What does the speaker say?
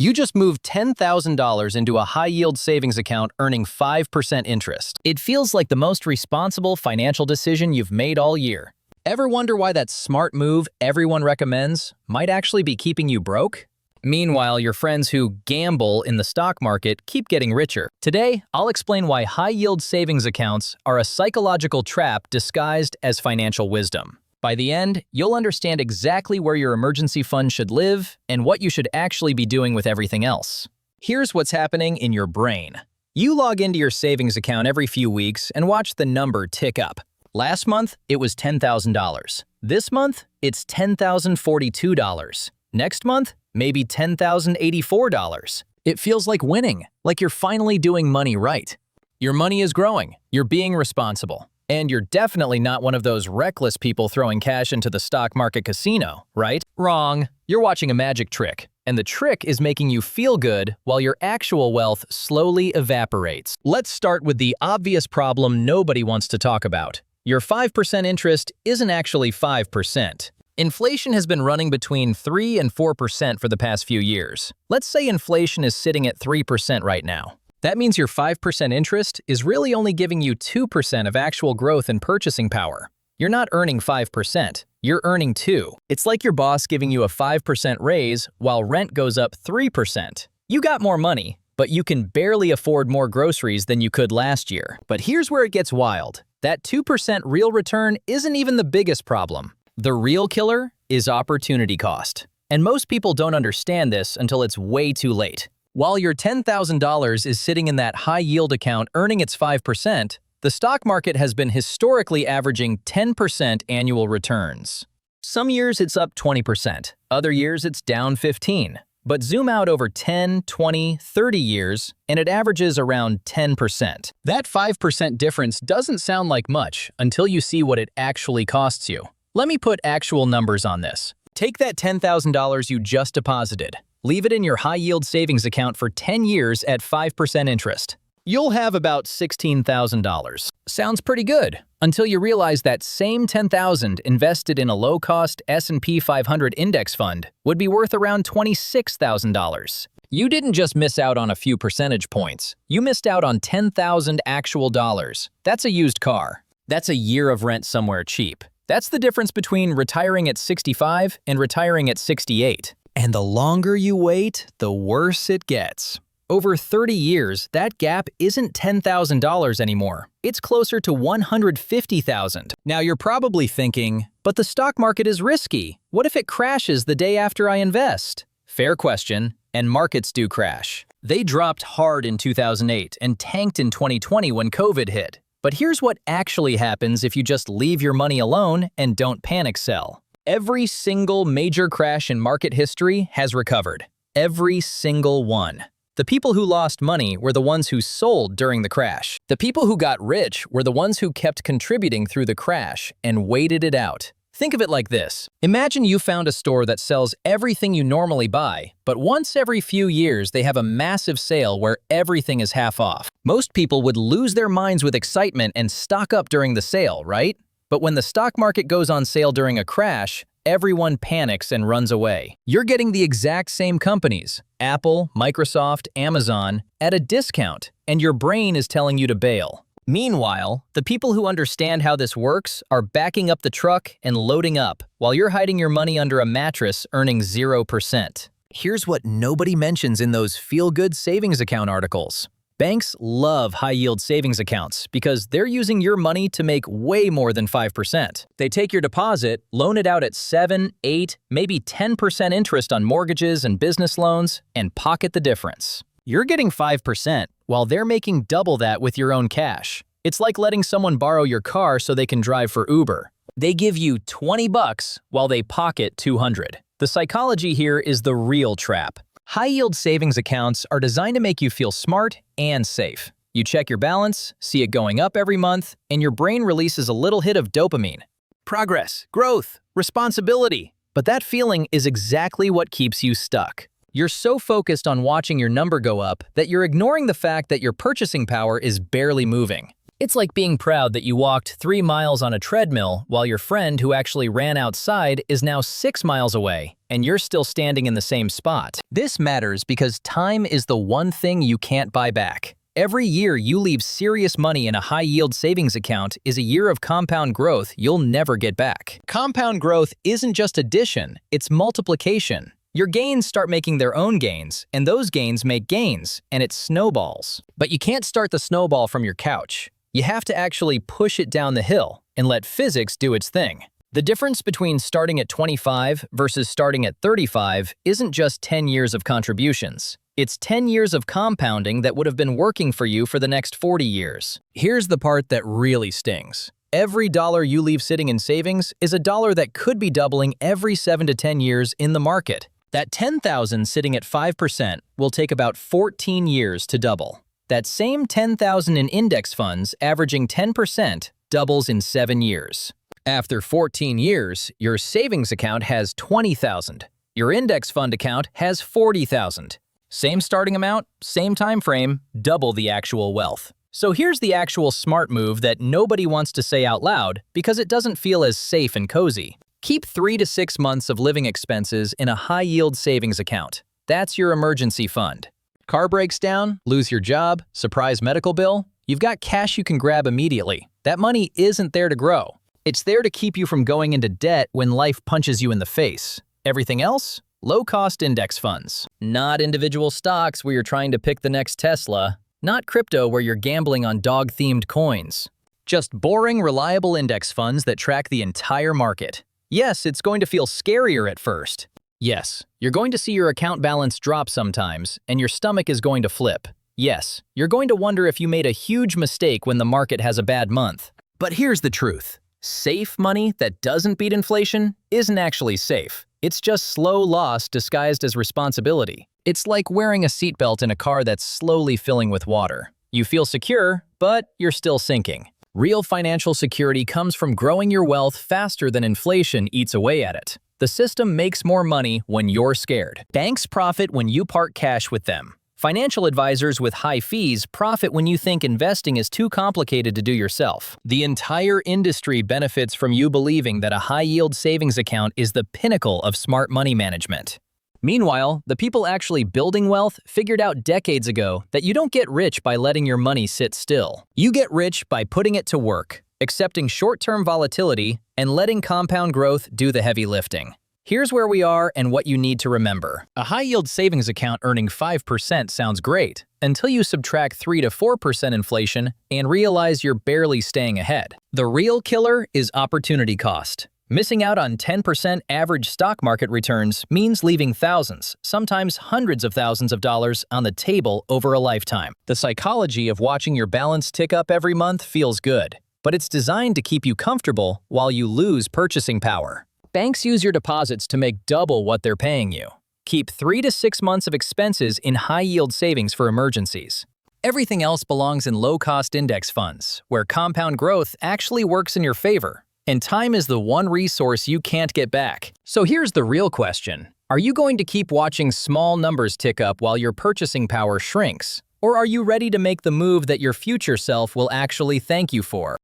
You just moved $10,000 into a high-yield savings account earning 5% interest. It feels like the most responsible financial decision you've made all year. Ever wonder why that smart move everyone recommends might actually be keeping you broke? Meanwhile, your friends who gamble in the stock market keep getting richer. Today, I'll explain why high-yield savings accounts are a psychological trap disguised as financial wisdom. By the end, you'll understand exactly where your emergency fund should live and what you should actually be doing with everything else. Here's what's happening in your brain. You log into your savings account every few weeks and watch the number tick up. Last month, it was $10,000. This month, it's $10,042. Next month, maybe $10,084. It feels like winning, like you're finally doing money right. Your money is growing, you're being responsible, and you're definitely not one of those reckless people throwing cash into the stock market casino, right? Wrong. You're watching a magic trick, and the trick is making you feel good while your actual wealth slowly evaporates. Let's start with the obvious problem nobody wants to talk about. Your 5% interest isn't actually 5%. Inflation has been running between 3 and 4% for the past few years. Let's say inflation is sitting at 3% right now. That means your 5% interest is really only giving you 2% of actual growth in purchasing power. You're not earning 5%, you're earning 2%. It's like your boss giving you a 5% raise while rent goes up 3%. You got more money, but you can barely afford more groceries than you could last year. But here's where it gets wild. That 2% real return isn't even the biggest problem. The real killer is opportunity cost. And most people don't understand this until it's way too late. While your $10,000 is sitting in that high-yield account earning its 5%, the stock market has been historically averaging 10% annual returns. Some years it's up 20%, other years it's down 15%. But zoom out over 10, 20, 30 years, and it averages around 10%. That 5% difference doesn't sound like much until you see what it actually costs you. Let me put actual numbers on this. Take that $10,000 you just deposited. Leave it in your high-yield savings account for 10 years at 5% interest. You'll have about $16,000. Sounds pretty good, until you realize that same $10,000 invested in a low-cost S&P 500 index fund would be worth around $26,000. You didn't just miss out on a few percentage points. You missed out on 10,000 actual dollars. That's a used car. That's a year of rent somewhere cheap. That's the difference between retiring at 65 and retiring at 68. And the longer you wait, the worse it gets. Over 30 years, that gap isn't $10,000 anymore. It's closer to $150,000. Now you're probably thinking, but the stock market is risky. What if it crashes the day after I invest? Fair question, and markets do crash. They dropped hard in 2008 and tanked in 2020 when COVID hit. But here's what actually happens if you just leave your money alone and don't panic sell. Every single major crash in market history has recovered. Every single one. The people who lost money were the ones who sold during the crash. The people who got rich were the ones who kept contributing through the crash and waited it out. Think of it like this. Imagine you found a store that sells everything you normally buy, but once every few years they have a massive sale where everything is half off. Most people would lose their minds with excitement and stock up during the sale, right? But when the stock market goes on sale during a crash, everyone panics and runs away. You're getting the exact same companies, Apple, Microsoft, Amazon, at a discount, and your brain is telling you to bail. Meanwhile, the people who understand how this works are backing up the truck and loading up, while you're hiding your money under a mattress earning 0%. Here's what nobody mentions in those feel-good savings account articles. Banks love high-yield savings accounts because they're using your money to make way more than 5%. They take your deposit, loan it out at 7, 8, maybe 10% interest on mortgages and business loans, and pocket the difference. You're getting 5%, while they're making double that with your own cash. It's like letting someone borrow your car so they can drive for Uber. They give you $20 while they pocket $200. The psychology here is the real trap. High-yield savings accounts are designed to make you feel smart and safe. You check your balance, see it going up every month, and your brain releases a little hit of dopamine. Progress, growth, responsibility. But that feeling is exactly what keeps you stuck. You're so focused on watching your number go up that you're ignoring the fact that your purchasing power is barely moving. It's like being proud that you walked 3 miles on a treadmill while your friend who actually ran outside is now 6 miles away, and you're still standing in the same spot. This matters because time is the one thing you can't buy back. Every year you leave serious money in a high-yield savings account is a year of compound growth you'll never get back. Compound growth isn't just addition, it's multiplication. Your gains start making their own gains, and those gains make gains, and it snowballs. But you can't start the snowball from your couch. You have to actually push it down the hill and let physics do its thing. The difference between starting at 25 versus starting at 35 isn't just 10 years of contributions. It's 10 years of compounding that would have been working for you for the next 40 years. Here's the part that really stings. Every dollar you leave sitting in savings is a dollar that could be doubling every 7 to 10 years in the market. That $10,000 sitting at 5% will take about 14 years to double. That same $10,000 in index funds averaging 10% doubles in 7 years. After 14 years, your savings account has $20,000. Your index fund account has $40,000. Same starting amount, same time frame, double the actual wealth. So here's the actual smart move that nobody wants to say out loud because it doesn't feel as safe and cozy. Keep 3 to 6 months of living expenses in a high-yield savings account. That's your emergency fund. Car breaks down, lose your job, surprise medical bill, you've got cash you can grab immediately. That money isn't there to grow. It's there to keep you from going into debt when life punches you in the face. Everything else? Low-cost index funds. Not individual stocks where you're trying to pick the next Tesla. Not crypto where you're gambling on dog-themed coins. Just boring, reliable index funds that track the entire market. Yes, it's going to feel scarier at first. Yes, you're going to see your account balance drop sometimes, and your stomach is going to flip. Yes, you're going to wonder if you made a huge mistake when the market has a bad month. But here's the truth. Safe money that doesn't beat inflation isn't actually safe. It's just slow loss disguised as responsibility. It's like wearing a seatbelt in a car that's slowly filling with water. You feel secure, but you're still sinking. Real financial security comes from growing your wealth faster than inflation eats away at it. The system makes more money when you're scared. Banks profit when you park cash with them. Financial advisors with high fees profit when you think investing is too complicated to do yourself. The entire industry benefits from you believing that a high-yield savings account is the pinnacle of smart money management. Meanwhile, the people actually building wealth figured out decades ago that you don't get rich by letting your money sit still. You get rich by putting it to work, accepting short-term volatility, and letting compound growth do the heavy lifting. Here's where we are and what you need to remember. A high-yield savings account earning 5% sounds great until you subtract 3 to 4% inflation and realize you're barely staying ahead. The real killer is opportunity cost. Missing out on 10% average stock market returns means leaving thousands, sometimes hundreds of thousands of dollars on the table over a lifetime. The psychology of watching your balance tick up every month feels good, but it's designed to keep you comfortable while you lose purchasing power. Banks use your deposits to make double what they're paying you. Keep 3 to 6 months of expenses in high-yield savings for emergencies. Everything else belongs in low-cost index funds, where compound growth actually works in your favor. And time is the one resource you can't get back. So here's the real question. Are you going to keep watching small numbers tick up while your purchasing power shrinks? Or are you ready to make the move that your future self will actually thank you for?